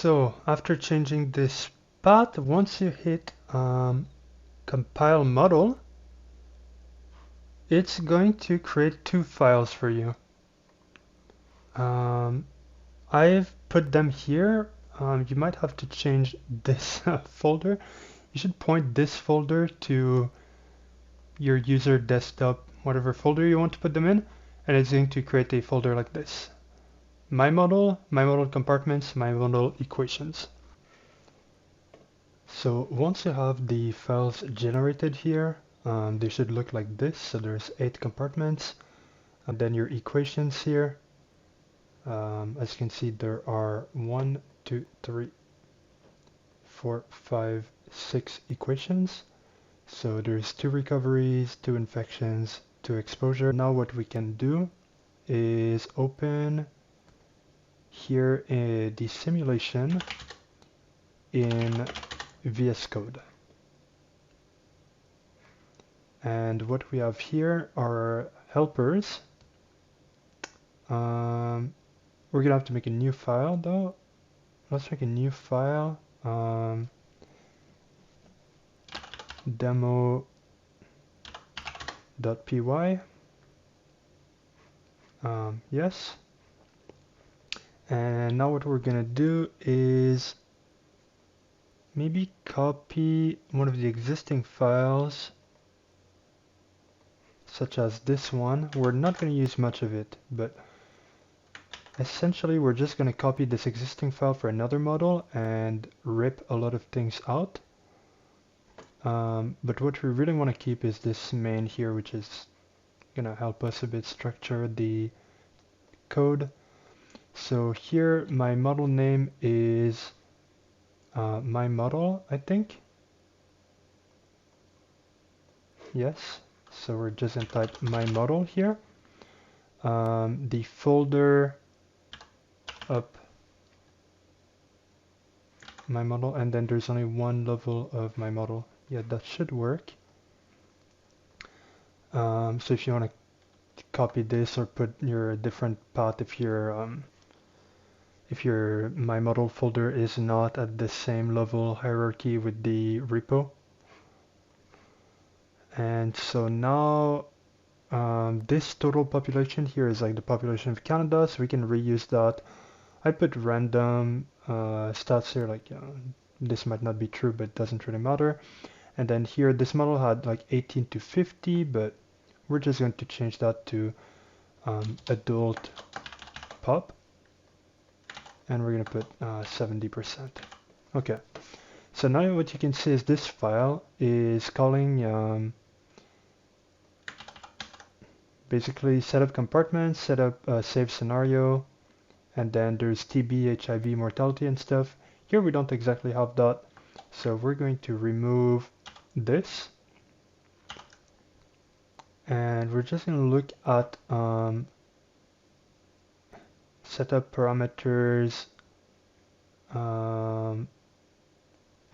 So after changing this path, once you hit compile model, it's going to create two files for you. I've put them here. You might have to change this folder. You should point this folder to your user desktop, whatever folder you want to put them in, and it's going to create a folder like this. My model compartments, my model equations. So once you have the files generated here, they should look like this. So there's 8 compartments, and then your equations here. As you can see, there are 1, 2, 3, 4, 5, 6 equations. So there's 2 recoveries, 2 infections, 2 exposure. Now what we can do is open here the simulation in VS Code. And what we have here are helpers. We're gonna have to make a new file though. Let's make a new file. Demo.py. Yes. And now what we're gonna do is maybe copy one of the existing files, such as this one. We're not going to use much of it, but essentially we're just going to copy this existing file for another model and rip a lot of things out. But what we really want to keep is this main here, which is going to help us a bit structure the code. So here my model name is my model, I think. Yes. So we're just going to type my model here. The folder up my model, and then there's only one level of my model. Yeah, that should work. So if you want to copy this or put your different path, if your my model folder is not at the same level hierarchy with the repo. And so now this total population here is like the population of Canada, so we can reuse that. I put random stats here, like this might not be true, but it doesn't really matter. And then here, this model had like 18 to 50, but we're just going to change that to adult pop, and we're going to put 70%. Okay, so now what you can see is this file is calling basically setup compartments, setup save scenario, and then there's TB, HIV, mortality and stuff. Here we don't exactly have that, so we're going to remove this, and we're just going to look at setup parameters.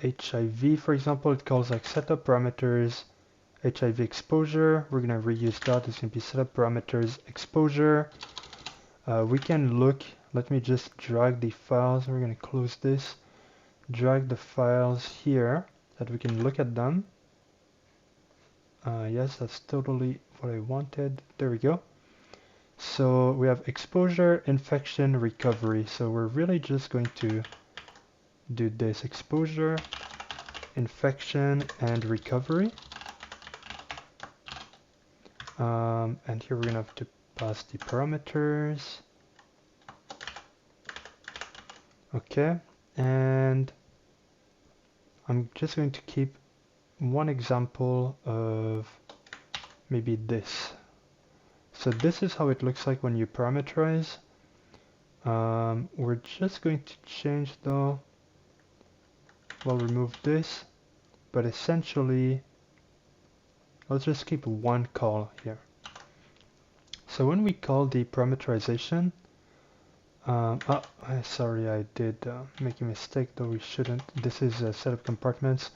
HIV, for example, it calls like setup parameters HIV exposure. We're going to reuse that. It's going to be setup parameters exposure. We can look, let me just drag the files. We're going to close this, drag the files here that we can look at them. Yes, that's totally what I wanted. There we go. So we have exposure, infection, recovery. So we're really just going to do this: exposure, infection, and recovery. And here we're going to have to pass the parameters. Okay, and I'm just going to keep one example of maybe this. So this is how it looks like when you parameterize. We're just going to change though, we'll remove this, but essentially let's just keep one call here. So when we call the parameterization, sorry, I did make a mistake, though we shouldn't. This is a set of compartments.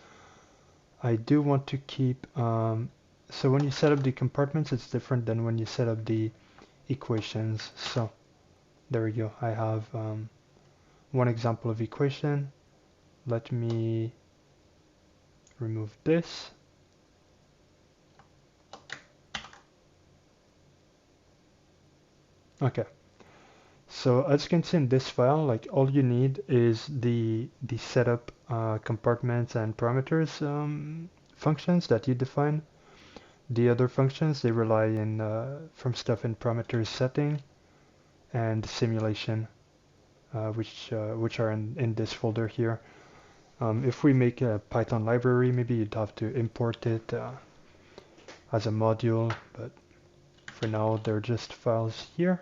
I do want to keep, so when you set up the compartments, it's different than when you set up the equations. So there we go. I have one example of equation. Let me remove this. Okay. So as you can see in this file, like all you need is the setup compartments and parameters functions that you define. The other functions, they rely in from stuff in parameters setting and simulation, which are in this folder here. If we make a Python library, maybe you'd have to import it as a module, but for now they're just files here.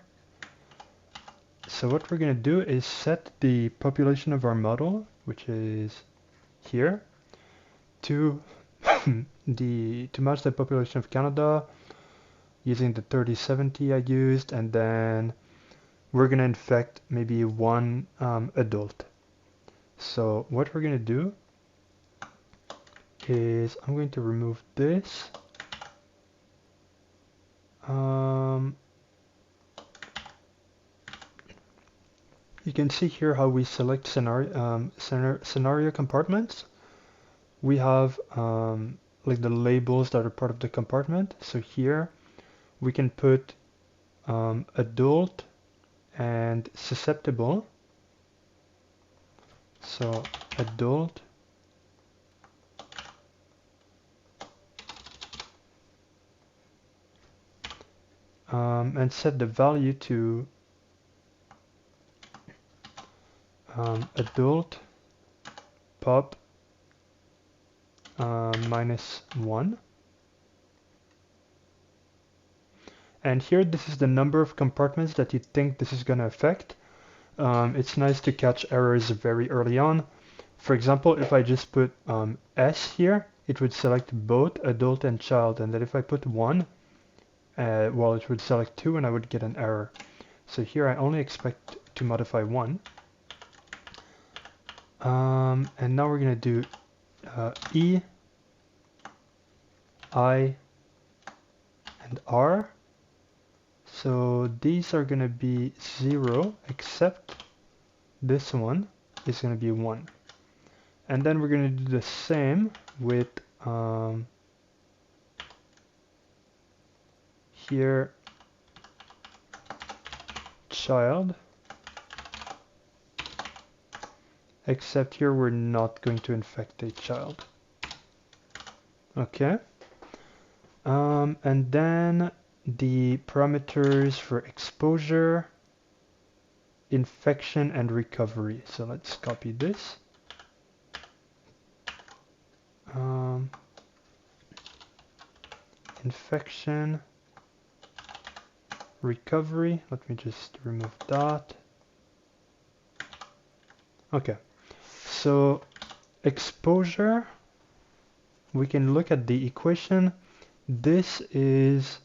So what we're going to do is set the population of our model, which is here, to to match the population of Canada using the 3070 I used, and then we're going to infect maybe one adult. So what we're going to do is I'm going to remove this. You can see here how we select scenario compartments. We have like the labels that are part of the compartment. So here we can put adult and susceptible. So adult and set the value to adult pop -1. And here this is the number of compartments that you think this is going to affect. It's nice to catch errors very early on. For example, if I just put S here, it would select both adult and child, and then if I put 1, well, it would select 2 and I would get an error. So here I only expect to modify 1. And now we're going to do E, I, and R. So these are going to be 0, except this one is going to be 1. And then we're going to do the same with here child, except here we're not going to infect a child. Okay. And then the parameters for exposure, infection, and recovery. So let's copy this. Infection, recovery. Let me just remove that. Okay. So exposure, we can look at the equation. This is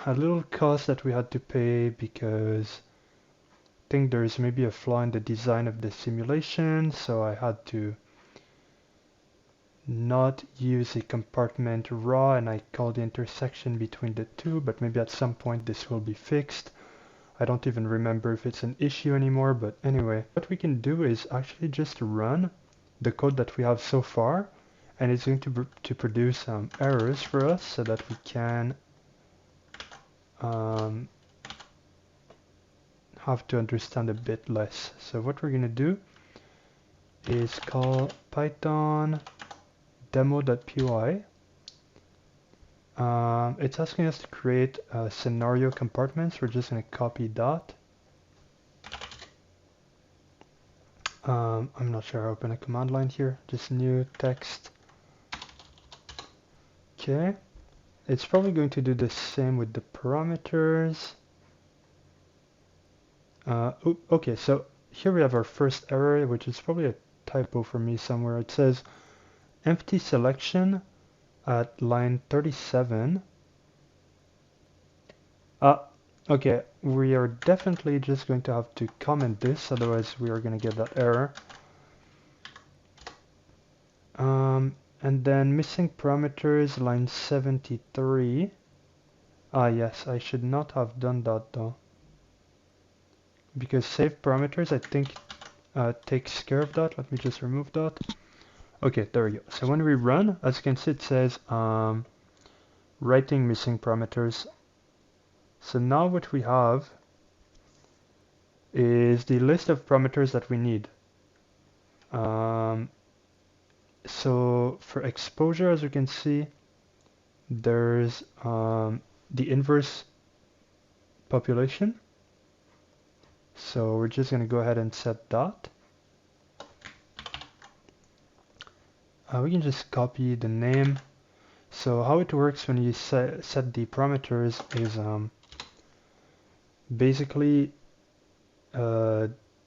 a little cost that we had to pay because I think there's maybe a flaw in the design of the simulation, so I had to not use a compartment raw, and I call the intersection between the two, but maybe at some point this will be fixed. I don't even remember if it's an issue anymore, but anyway, what we can do is actually just run the code that we have so far, and it's going to produce errors for us so that we can have to understand a bit less. So what we're going to do is call python demo.py. It's asking us to create scenario compartments. We're just going to copy that. I'm not sure. I'll open a command line here. Just new text. Okay. It's probably going to do the same with the parameters. Okay, so here we have our first error, which is probably a typo for me somewhere. It says empty selection at line 37. Okay, we are definitely just going to have to comment this, otherwise we are going to get that error. And then missing parameters, line 73. Yes, I should not have done that though. because save parameters I think takes care of that. Let me just remove that. Okay, there we go. So when we run, as you can see, it says writing missing parameters. So now what we have is the list of parameters that we need. So for exposure, as you can see, there's the inverse population. So we're just going to go ahead and set that. We can just copy the name. So how it works when you set the parameters is basically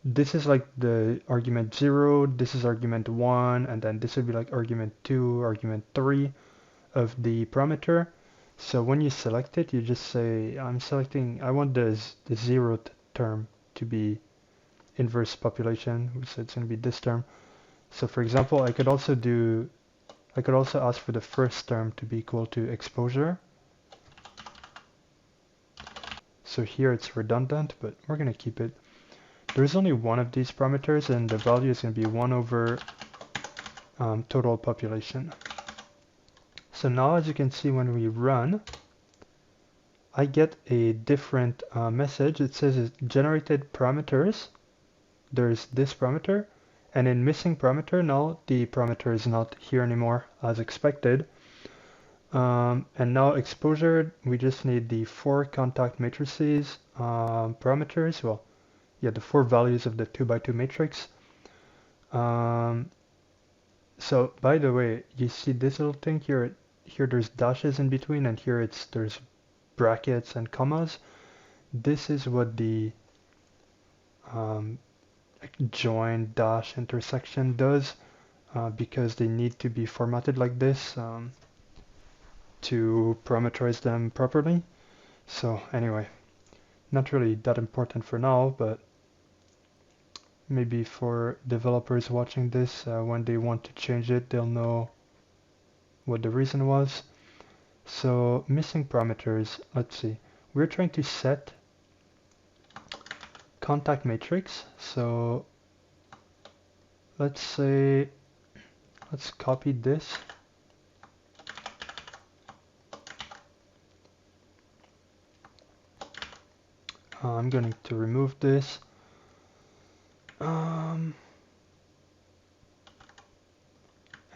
this is like the argument 0, this is argument 1, and then this would be like argument 2, argument 3 of the parameter. So when you select it, you just say, I want the 0th term to be inverse population, so it's going to be this term. So for example, I could also ask for the first term to be equal to exposure. So here it's redundant, but we're going to keep it. There's only one of these parameters, and the value is going to be 1 over total population. So now, as you can see, when we run, I get a different message. It says it generated parameters. There's this parameter, and in missing parameter, now the parameter is not here anymore as expected. And now exposure, we just need the 4 contact matrices parameters. Well, yeah, the 4 values of the 2x2 matrix. So by the way, you see this little thing here? Here there's dashes in between, and here there's brackets and commas. This is what the join dash intersection does, because they need to be formatted like this to parameterize them properly. So anyway, not really that important for now, but maybe for developers watching this, when they want to change it, they'll know what the reason was. So missing parameters, let's see. We're trying to set contact matrix. So let's say, let's copy this. I'm going to remove this.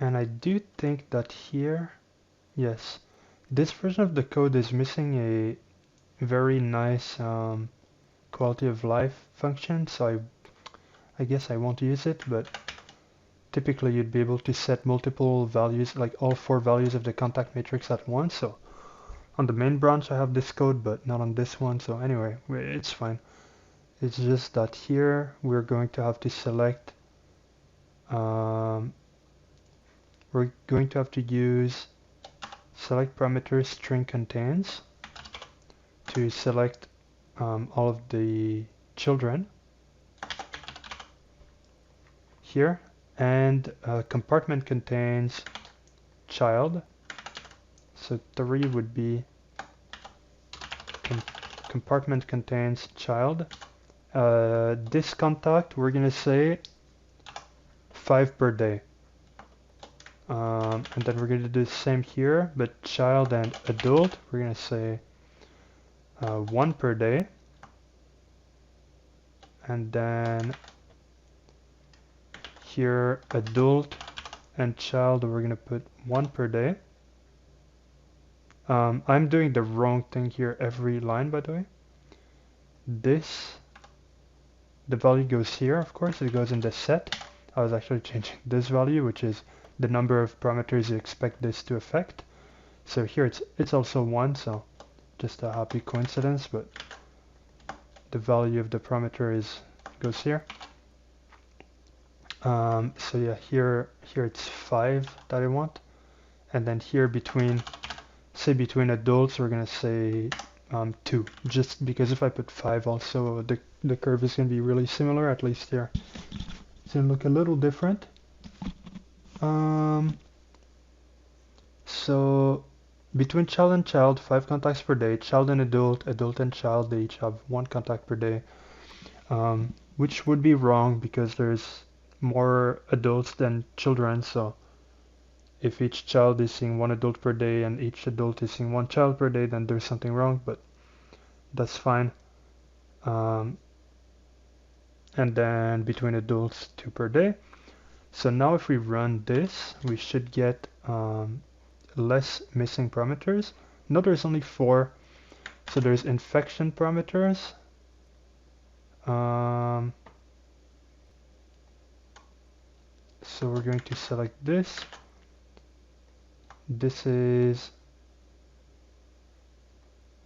And I do think that here, yes, this version of the code is missing a very nice quality of life function, so I guess I won't use it, but typically you'd be able to set multiple values, like all 4 values of the contact matrix at once. So on the main branch I have this code, but not on this one, so anyway, it's fine. It's just that here we're going to have to select, we're going to have to use select parameter string contains to select all of the children here, and compartment contains child. So 3 would be compartment contains child. This contact, we're going to say 5 per day. And then we're going to do the same here, but child and adult, we're going to say 1 per day. And then here, adult and child, we're going to put 1 per day. I'm doing the wrong thing here every line, by the way. This, the value goes here, of course, it goes in the set. I was actually changing this value, which is the number of parameters you expect this to affect. So here it's also 1, so just a happy coincidence, but the value of the parameter goes here. So yeah, here it's 5 that I want, and then here between adults we're gonna say 2, just because if I put 5 also the curve is gonna be really similar, at least here. It's gonna look a little different. So between child and child, 5 contacts per day. Child and adult, adult and child, they each have 1 contact per day. which would be wrong because there's more adults than children. So if each child is seeing one adult per day and each adult is seeing one child per day, then there's something wrong, but that's fine. Um, and then between adults, 2 per day. So now if we run this, we should get less missing parameters. No, there's only 4. So there's infection parameters. So we're going to select this. This is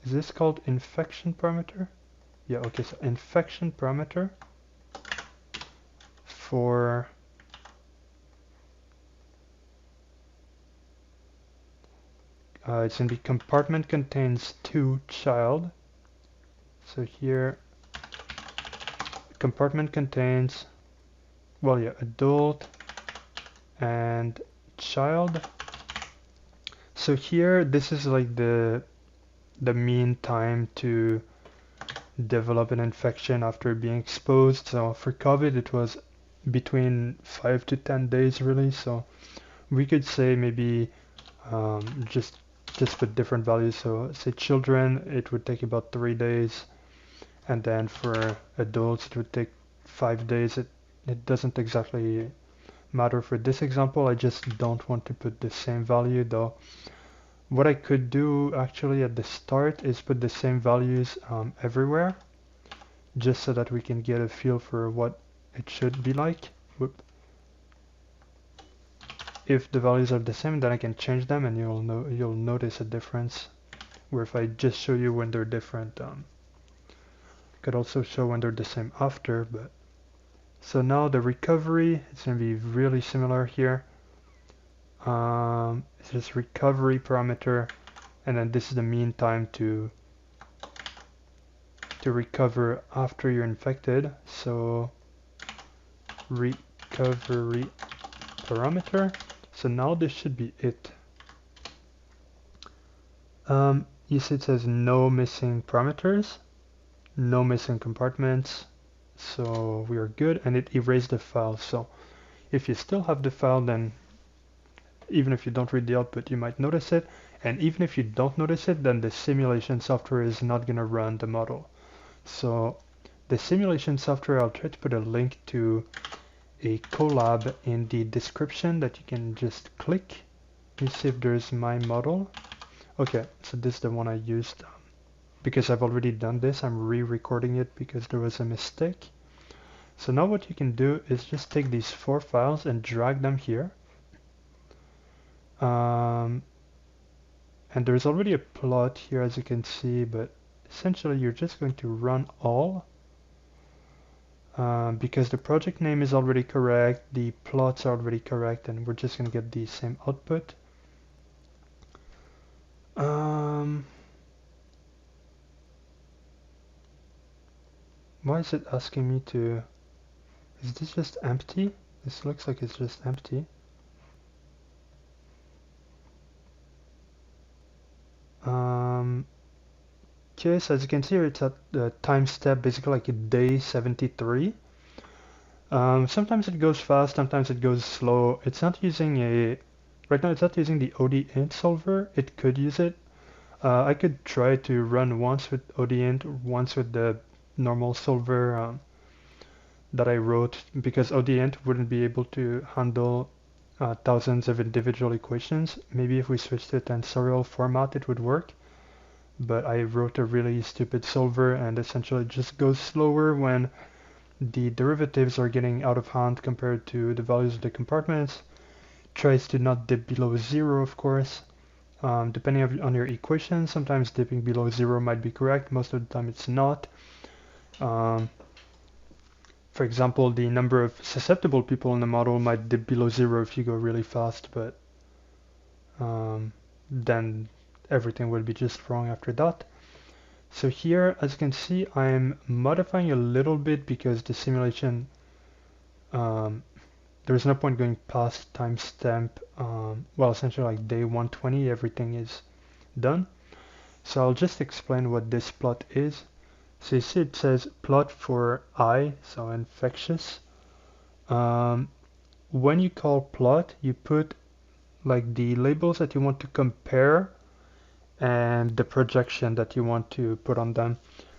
this called infection parameter? Yeah, okay, so infection parameter for it's going to be compartment contains 2 child. So here compartment contains, well, yeah, adult and child. So here this is like the mean time to develop an infection after being exposed. So for COVID it was between 5 to 10 days really. So we could say maybe just put different values. So say children, it would take about 3 days, and then for adults it would take 5 days. It doesn't exactly matter for this example. I just don't want to put the same value though. What I could do actually at the start is put the same values everywhere, just so that we can get a feel for what it should be like. Whoop. If the values are the same, then I can change them, and you'll notice a difference. Where if I just show you when they're different, could also show when they're the same after. But so now the recovery is going to be really similar here. It's just recovery parameter, and then this is the mean time to recover after you're infected. So recovery parameter. So now this should be it. You see it says no missing parameters, no missing compartments, so we are good, and it erased the file. So if you still have the file, then even if you don't read the output, you might notice it, and even if you don't notice it, then the simulation software is not going to run the model. So the simulation software, I'll try to put a link to a collab in the description that you can just click. Let me see if there's my model. Okay, so this is the one I used. Because I've already done this, I'm re-recording it because there was a mistake. So now what you can do is just take these 4 files and drag them here. And there's already a plot here, as you can see, but essentially you're just going to run all. Because the project name is already correct, the plots are already correct, and we're just going to get the same output. Why is it asking me to... Is this just empty? This looks like it's just empty. Okay, so as you can see here, it's at the time step, basically like a day 73. Sometimes it goes fast, sometimes it goes slow. It's not using a... Right now it's not using the ODInt solver. It could use it. I could try to run once with ODInt, once with the normal solver that I wrote, because ODInt wouldn't be able to handle thousands of individual equations. Maybe if we switched to tensorial format it would work, but I wrote a really stupid solver, and essentially it just goes slower when the derivatives are getting out of hand compared to the values of the compartments. Tries to not dip below 0, of course. Depending on your equation, sometimes dipping below 0 might be correct, most of the time it's not. For example, the number of susceptible people in the model might dip below 0 if you go really fast, but then everything will be just wrong after that. So here, as you can see, I'm modifying a little bit because the simulation, there's no point going past timestamp, well, essentially like day 120, everything is done. So I'll just explain what this plot is. So you see it says plot for I, so infectious. When you call plot, you put like the labels that you want to compare and the projection that you want to put on them.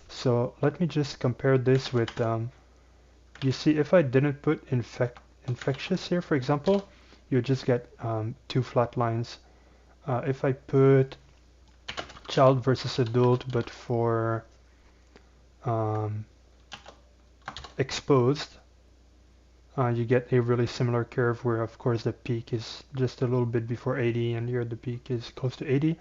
So let me just compare this with, you see if I didn't put infectious here, for example, you just get two flat lines. If I put child versus adult, but for um, exposed, you get a really similar curve where of course the peak is just a little bit before 80 and here the peak is close to 80.